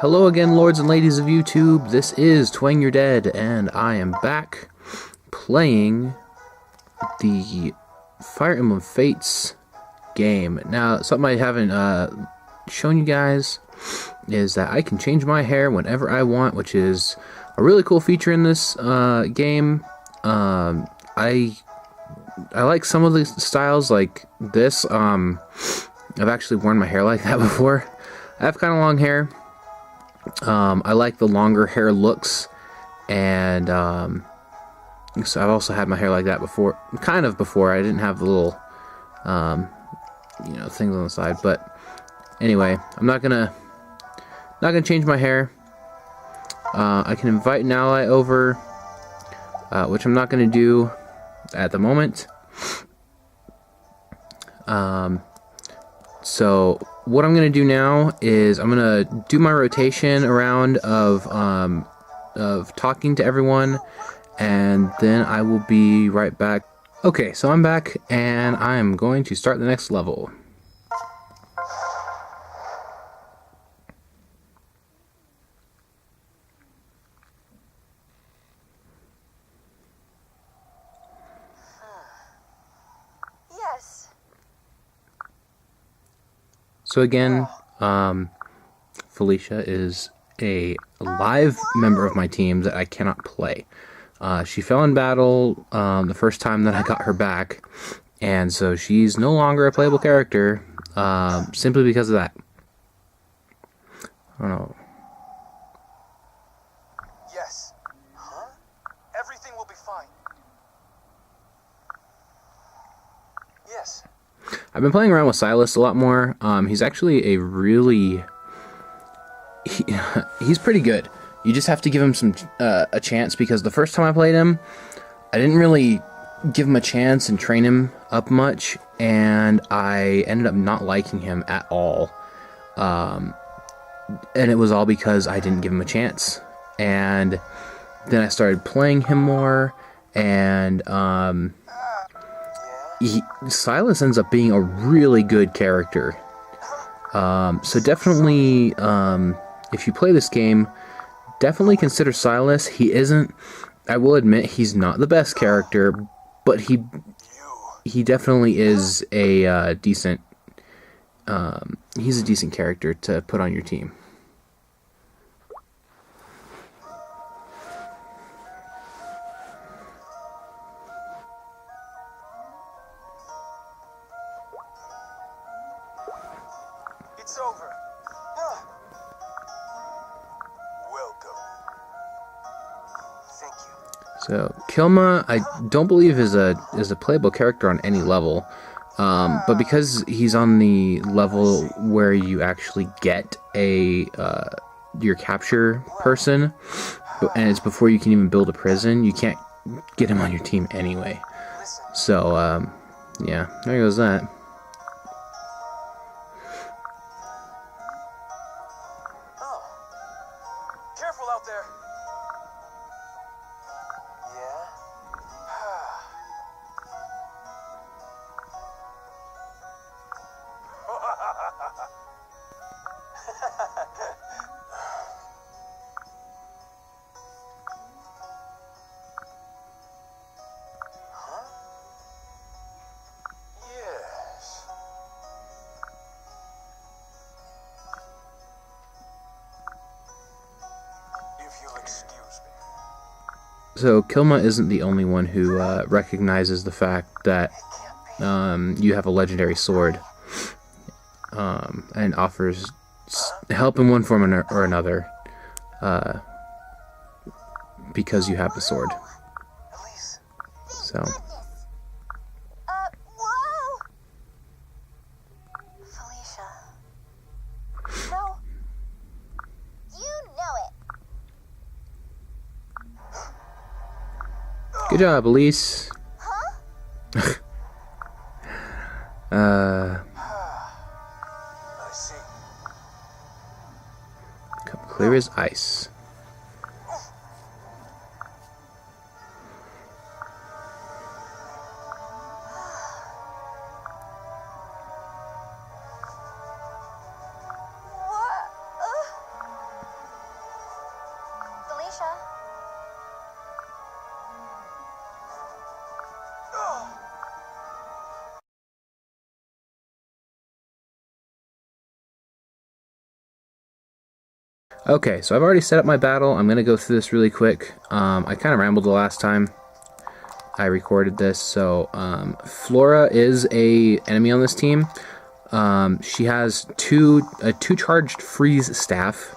Hello again, lords and ladies of YouTube. This is Twang Your Dead, and I am back playing the Fire Emblem Fates game. Now, something I haven't shown you guys is that I can change my hair whenever I want, which is a really cool feature in this game. I like some of the styles like this. I've actually worn my hair like that before. I have kind of long hair. I like the longer hair looks, and so I've also had my hair like that before. I didn't have the little, things on the side. But anyway, I'm not gonna change my hair. I can invite an ally over, which I'm not gonna do at the moment. So what I'm gonna do now is I'm gonna do my rotation around of talking to everyone, and then I will be right back. Okay, so I'm back, and I am going to start the next level. So again, Felicia is a live member of my team that I cannot play. She fell in battle the first time that I got her back, and so she's no longer a playable character simply because of that. I don't know. Yes. Huh? Everything will be fine. Yes. I've been playing around with Silas a lot more. He's actually he's pretty good. You just have to give him a chance, because the first time I played him, I didn't really give him a chance and train him up much, and I ended up not liking him at all. And it was all because I didn't give him a chance. And then I started playing him more, and Silas ends up being a really good character. So definitely, if you play this game, definitely consider Silas. He isn't, I will admit, he's not the best character, but he definitely is a decent, he's a decent character to put on your team. It's over. Welcome. Thank you. So Kilma, I don't believe is a playable character on any level, but because he's on the level where you actually get your capture person, and it's before you can even build a prison, you can't get him on your team anyway. So yeah, there goes that. Careful out there. Yeah? Huh? Yes. If you'll excuse me. So Kilma isn't the only one who recognizes the fact that you have a legendary sword, and offers help in one form or another, because you have the sword. Elise. So. Whoa! Felicia. No. You know it. Good job, Elise. Huh? I see. Come clear as ice. Okay, so I've already set up my battle. I'm going to go through this really quick. I kind of rambled the last time I recorded this. So Flora is a enemy on this team. She has a two charged freeze staff.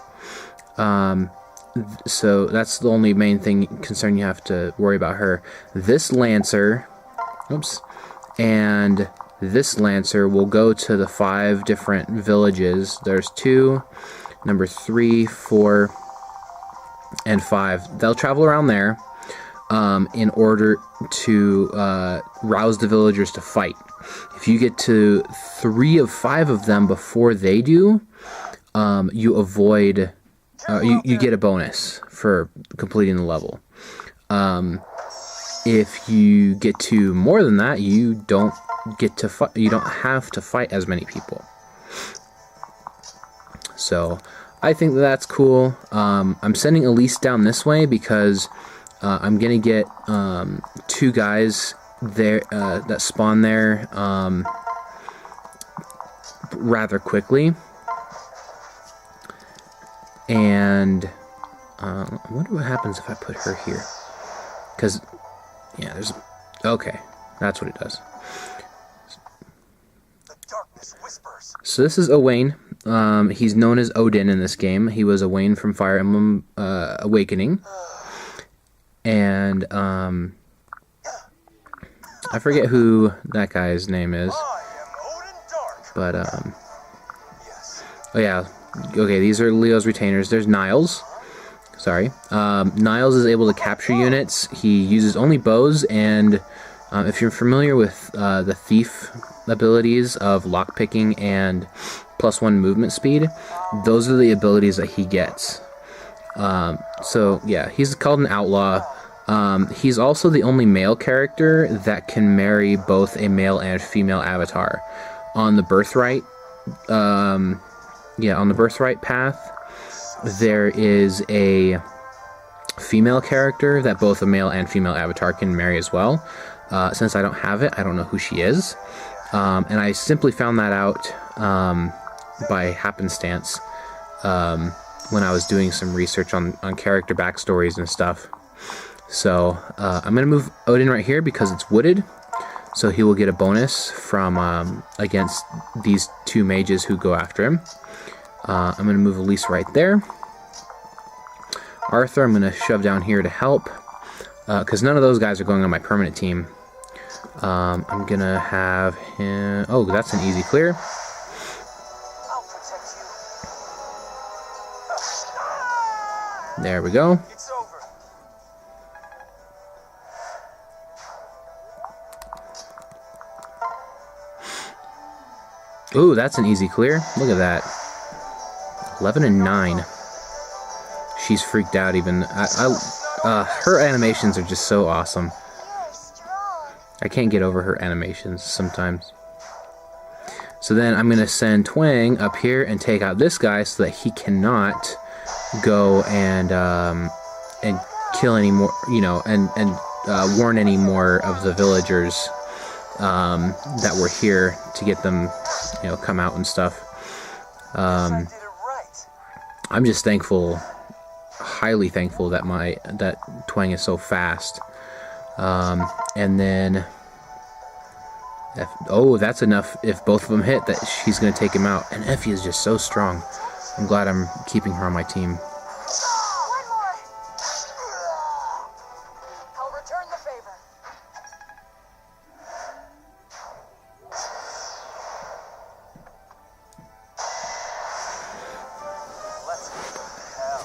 So that's the only main concern you have to worry about her. This Lancer, oops, and this Lancer will go to the 5 different villages. There's 2, number 3, 4, and 5. They'll travel around there in order to rouse the villagers to fight. If you get to 3 of 5 of them before they do, you avoid. You get a bonus for completing the level. If you get to more than that, you don't get to fight. You don't have to fight as many people. So I think that's cool. I'm sending Elise down this way because I'm gonna get 2 guys there that spawn there rather quickly. And I wonder what happens if I put her here. Because, yeah, there's... Okay, that's what it does. The darkness whispers. So this is Owain. He's known as Odin in this game. He was Owain from Fire Emblem Awakening. And, I forget who that guy's name is. I am Odin Dark. But, Yes. oh yeah. Okay, these are Leo's retainers. There's Niles. Sorry. Niles is able to capture units. He uses only bows, and if you're familiar with the thief abilities of lockpicking and +1 movement speed, those are the abilities that he gets. So yeah, he's called an outlaw. He's also the only male character that can marry both a male and female avatar. On the birthright, on the birthright path, there is a female character that both a male and female avatar can marry as well. Since I don't have it, I don't know who she is. And I simply found that out by happenstance when I was doing some research on character backstories and stuff. So I'm going to move Odin right here because it's wooded. So he will get a bonus from against these 2 mages who go after him. I'm going to move Elise right there. Arthur I'm going to shove down here to help. Because none of those guys are going on my permanent team. I'm going to have him... Oh, that's an easy clear. I'll protect you. There we go. It's over. Ooh, that's an easy clear. Look at that. 11 and 9. She's freaked out even. Her animations are just so awesome. You're strong. I can't get over her animations sometimes. So then I'm going to send Twang up here and take out this guy so that he cannot go and kill any more, and warn any more of the villagers that were here to get them, come out and stuff. I did it right. I'm just thankful, highly thankful that that Twang is so fast. And then, that's enough. If both of them hit, that she's gonna take him out. And Effie is just so strong. I'm glad I'm keeping her on my team. One more. I'll return the favor. Let's go to hell.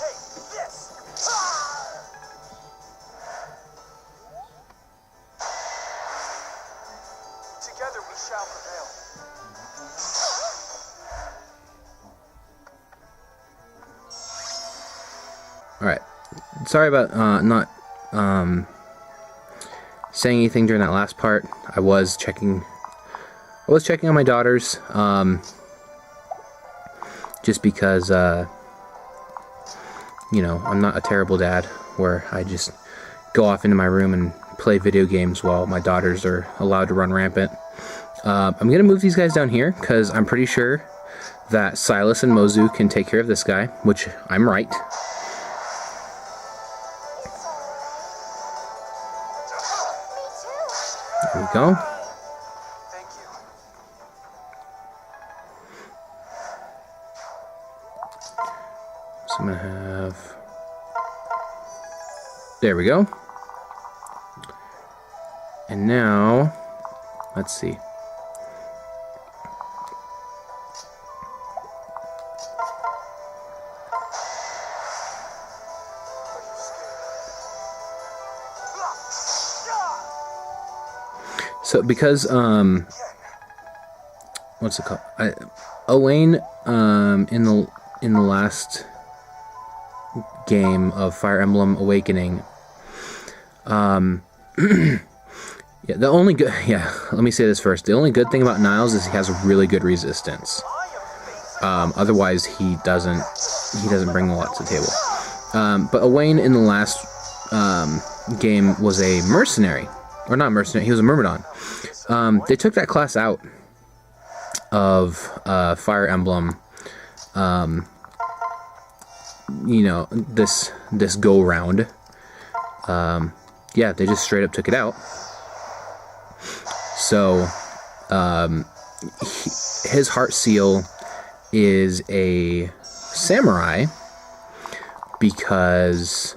Hey, this! Together we shall prevail. Alright. Sorry about not saying anything during that last part. I was checking on my daughters, just because I'm not a terrible dad where I just go off into my room and play video games while my daughters are allowed to run rampant. I'm gonna move these guys down here because I'm pretty sure that Silas and Mozu can take care of this guy, which I'm right. There we go. Thank you. So I'm gonna have... There we go. And now, let's see. So because what's it called? Owain in the last game of Fire Emblem Awakening, yeah, the only good, yeah, let me say this first. The only good thing about Niles is he has really good resistance. Otherwise he doesn't bring a lot to the table. But Owain in the last game was a mercenary. Or not mercenary, he was a Myrmidon. They took that class out of Fire Emblem, you know, this go round. Yeah, they just straight up took it out. So, his heart seal is a samurai because,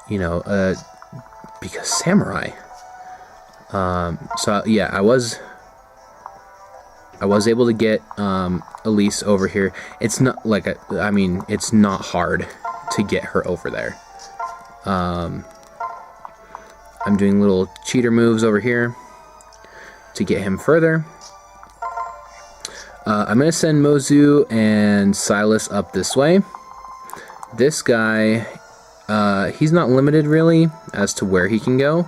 you know, because samurai. So yeah, I was able to get Elise over here. It's not like I mean, it's not hard to get her over there. I'm doing little cheater moves over here to get him further. I'm gonna send Mozu and Silas up this way. This guy, he's not limited really as to where he can go.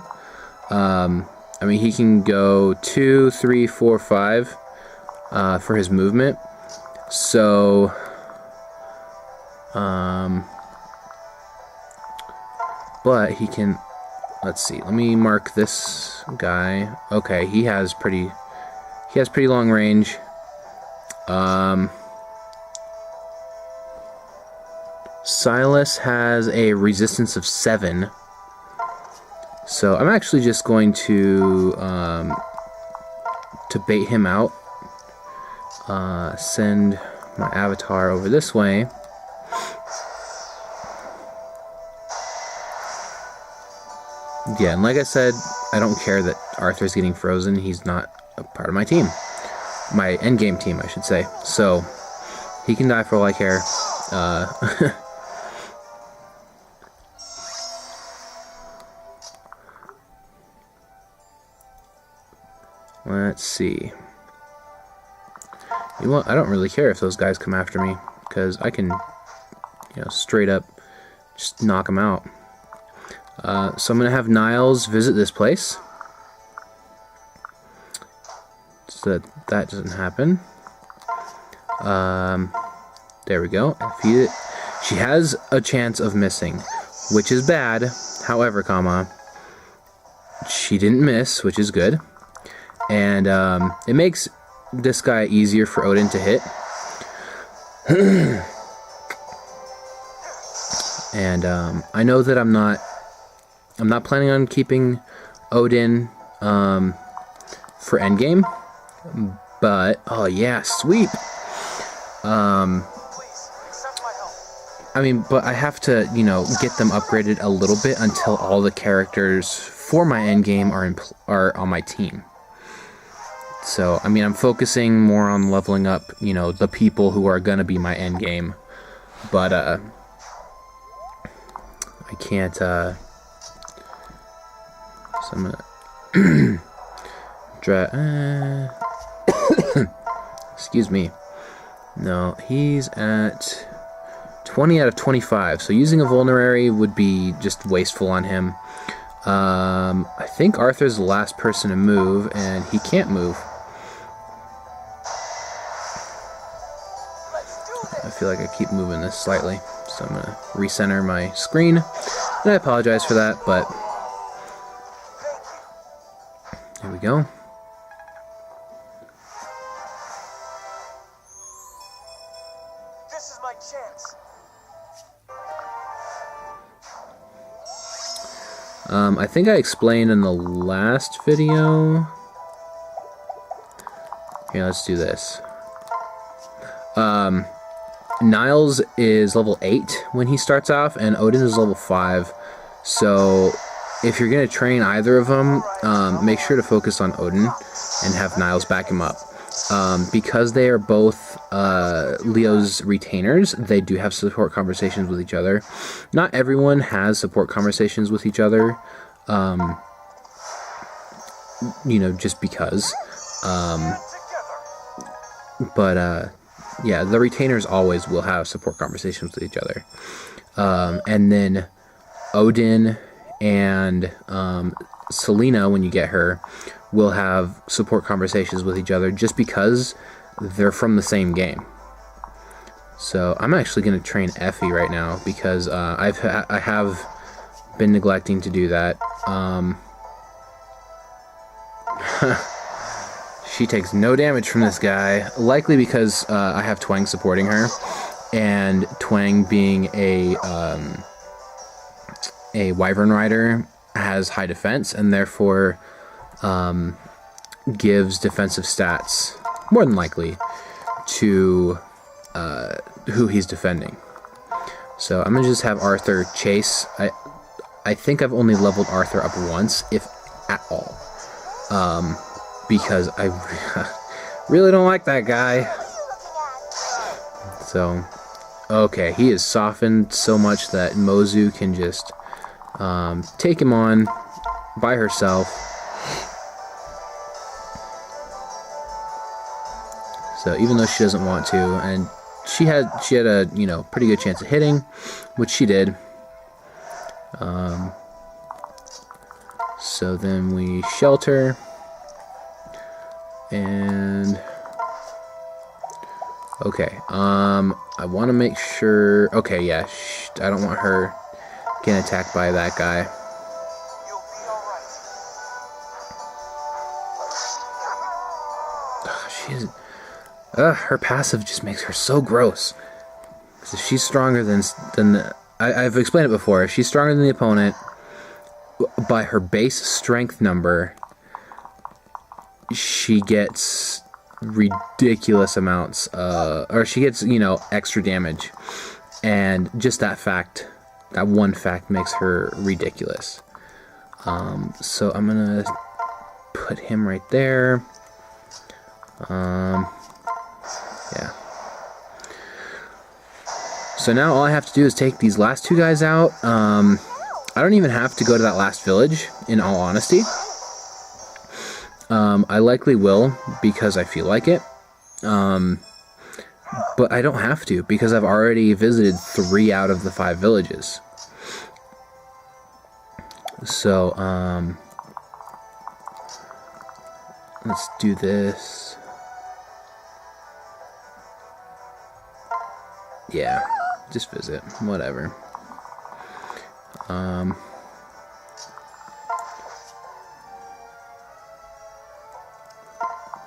I mean, he can go 2, 3, 4, 5 for his movement. So, but he can. Let's see. Let me mark this guy. Okay, he has pretty long range. Silas has a resistance of 7. So I'm actually just going to bait him out. Send my avatar over this way. Yeah, and like I said, I don't care that Arthur's getting frozen. He's not a part of my team. My endgame team, I should say. So, he can die for all I care. Let's see. You know what? I don't really care if those guys come after me, because I can, you know, straight up just knock them out. So I'm going to have Niles visit this place, so that doesn't happen. There we go. She has a chance of missing, which is bad. However, she didn't miss, which is good. And it makes this guy easier for Odin to hit. And I know that I'm not planning on keeping Odin for endgame, but oh yeah, sweep. I mean, but I have to, you know, get them upgraded a little bit until all the characters for my endgame are on my team. So, I mean, I'm focusing more on leveling up, you know, the people who are gonna be my endgame, but I can't. So I'm gonna excuse me. No, he's at 20 out of 25. So using a vulnerary would be just wasteful on him. I think Arthur's the last person to move, and he can't move. I feel like I keep moving this slightly, so I'm gonna recenter my screen. And I apologize for that, but we go. This is my chance. I think I explained in the last video. Here, let's do this. Niles is level 8 when he starts off, and Odin is level 5. So, if you're going to train either of them, make sure to focus on Odin and have Niles back him up. Because they are both Leo's retainers, they do have support conversations with each other. Not everyone has support conversations with each other, you know, just because. But yeah, the retainers always will have support conversations with each other. And then Odin and Selena, when you get her, will have support conversations with each other just because they're from the same game. So I'm actually going to train Effie right now because I have been neglecting to do that. She takes no damage from this guy, likely because I have Twang supporting her, and Twang being a Wyvern Rider has high defense and therefore gives defensive stats, more than likely, to who he's defending. So I'm going to just have Arthur chase. I think I've only leveled Arthur up once, if at all. Because I really don't like that guy. So, okay, he is softened so much that Mozu can just take him on by herself. So even though she doesn't want to, and she had a, you know, pretty good chance of hitting, which she did. So then we shelter. And okay, I want to make sure. Okay, yeah, I don't want her getting attacked by that guy. You'll be all right. Her passive just makes her so gross. Because if she's stronger than I've explained it before. If she's stronger than the opponent by her base strength number, she gets ridiculous amounts, or she gets, you know, extra damage, and just that one fact makes her ridiculous. So I'm gonna put him right there. Yeah. So now all I have to do is take these last two guys out. I don't even have to go to that last village, in all honesty. I likely will because I feel like it. But I don't have to because I've already visited 3 out of the 5 villages. So, let's do this. Yeah, just visit, whatever.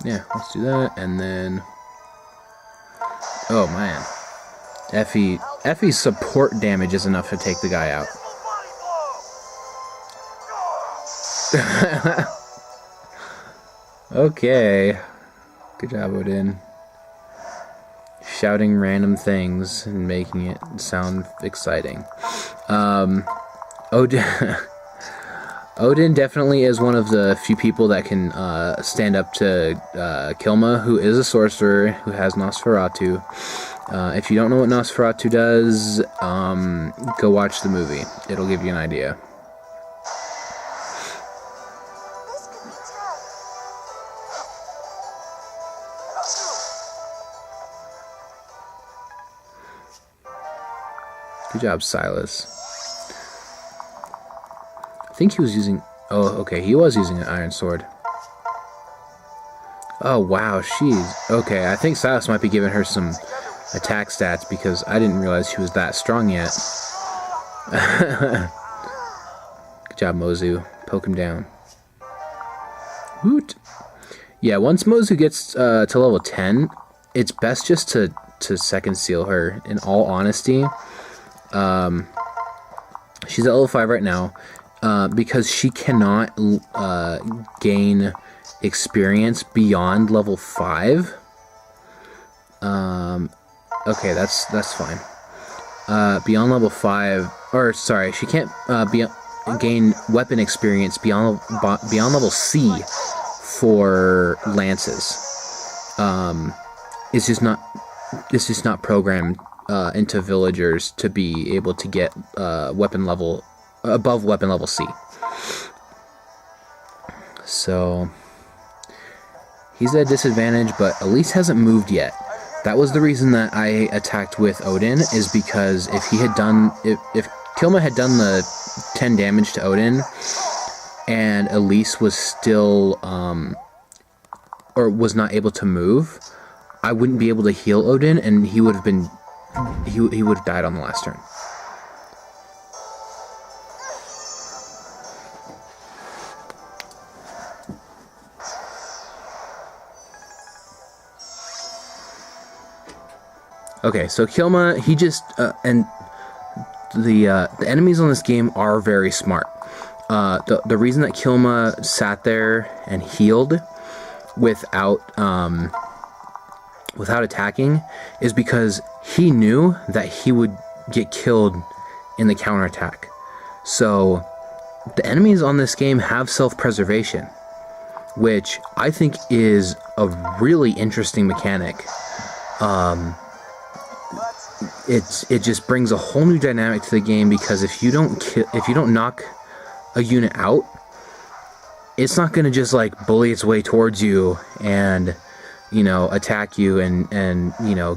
Yeah, let's do that, and then... Oh, man. Effie's support damage is enough to take the guy out. Okay. Good job, Odin. Shouting random things and making it sound exciting. Odin definitely is one of the few people that can stand up to Kilma, who is a sorcerer who has Nosferatu. If you don't know what Nosferatu does, go watch the movie. It'll give you an idea. This could be tough. Good job, Silas. I think he was using... Oh, okay, he was using an iron sword. Oh, wow, she's... Okay, I think Silas might be giving her some attack stats because I didn't realize she was that strong yet. Good job, Mozu. Poke him down. Woot. Yeah, once Mozu gets to level 10, it's best just to second seal her, in all honesty. She's at level 5 right now, because she cannot gain experience beyond level 5. Okay, that's fine. Beyond level 5, or sorry, she can't gain weapon experience beyond level C for lances. It's just not programmed into villagers to be able to get weapon level above weapon level C. So he's at a disadvantage, but Elise hasn't moved yet. That was the reason that I attacked with Odin, is because if Kilma had done the 10 damage to Odin and Elise was still or was not able to move, I wouldn't be able to heal Odin, and he would have died on the last turn. Okay, so Kilma, he just and the enemies on this game are very smart. The reason that Kilma sat there and healed without attacking is because he knew that he would get killed in the counterattack. So the enemies on this game have self-preservation, which I think is a really interesting mechanic. It just brings a whole new dynamic to the game, because if you don't knock a unit out, it's not going to just like bully its way towards you and attack you and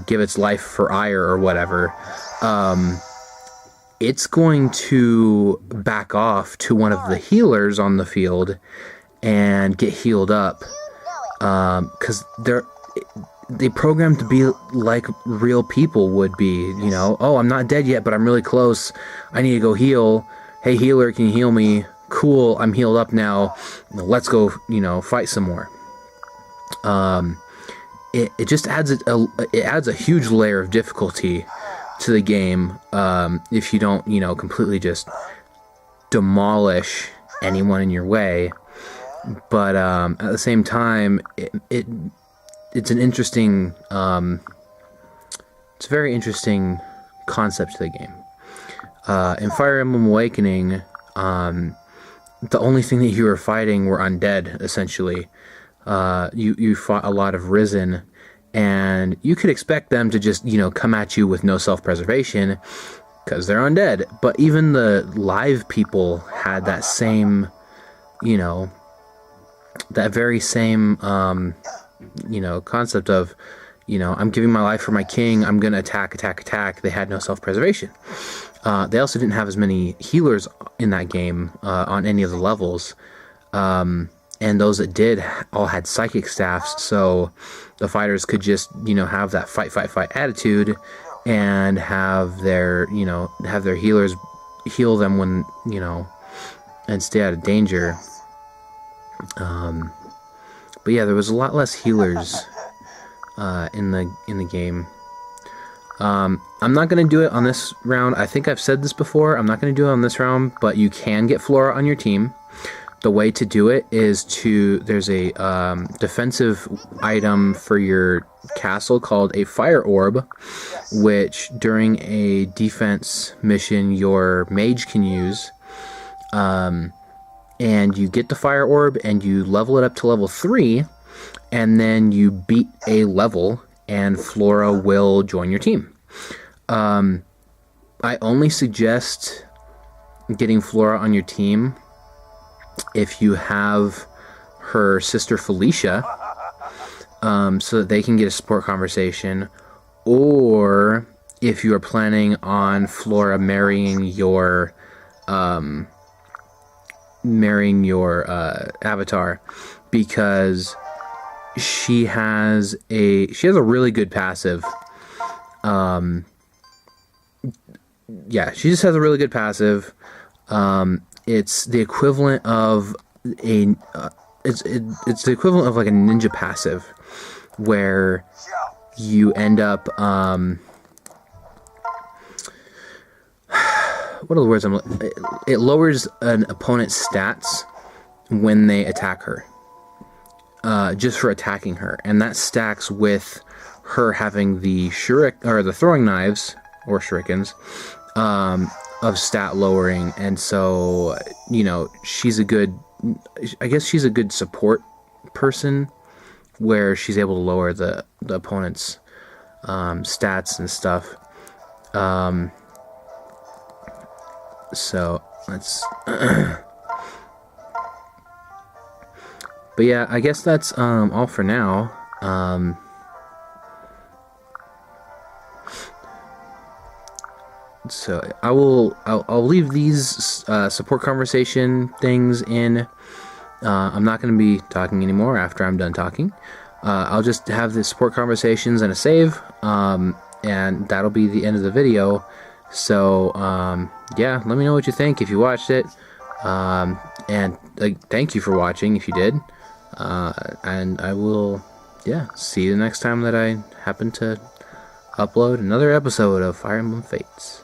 give its life for ire or whatever. It's going to back off to one of the healers on the field and get healed up, because they programmed to be like real people would be. Oh, I'm not dead yet, but I'm really close. I need to go heal. Hey, healer, can you heal me? Cool, I'm healed up now. Let's go, fight some more. It just adds a huge layer of difficulty to the game if you don't, completely just demolish anyone in your way. But at the same time, it's an interesting, it's a very interesting concept to the game. In Fire Emblem Awakening, the only thing that you were fighting were undead, essentially. You fought a lot of Risen, and you could expect them to just, come at you with no self-preservation, because they're undead. But even the live people had that same, that very same, concept of, I'm giving my life for my king, I'm gonna attack. They had no self-preservation. They also didn't have as many healers in that game on any of the levels, and those that did all had psychic staffs, so the fighters could just have that fight attitude and have their healers heal them when and stay out of danger. But yeah, there was a lot less healers in the game. I'm not going to do it on this round. I think I've said this before. I'm not going to do it on this round, but you can get Flora on your team. The way to do it is there's a defensive item for your castle called a Fire Orb, which during a defense mission your mage can use. And you get the Fire Orb and you level it up to level 3, and then you beat a level and Flora will join your team. I only suggest getting Flora on your team if you have her sister Felicia, so that they can get a support conversation, or if you are planning on Flora marrying your avatar, because she has a really good passive. She just has a really good passive. It's the equivalent of it's the equivalent of like a ninja passive, where you end up what are the words it lowers an opponent's stats when they attack her, just for attacking her, and that stacks with her having the the throwing knives or shurikens of stat lowering. And so, you know, she's a good support person, where she's able to lower the opponent's stats and stuff. So let's but yeah, I guess that's all for now. So I'll leave these support conversation things in. I'm not going to be talking anymore after I'm done talking. I'll just have the support conversations and a save, and that'll be the end of the video. So yeah, let me know what you think if you watched it, and thank you for watching if you did, and I will see you the next time that I happen to upload another episode of Fire Emblem Fates.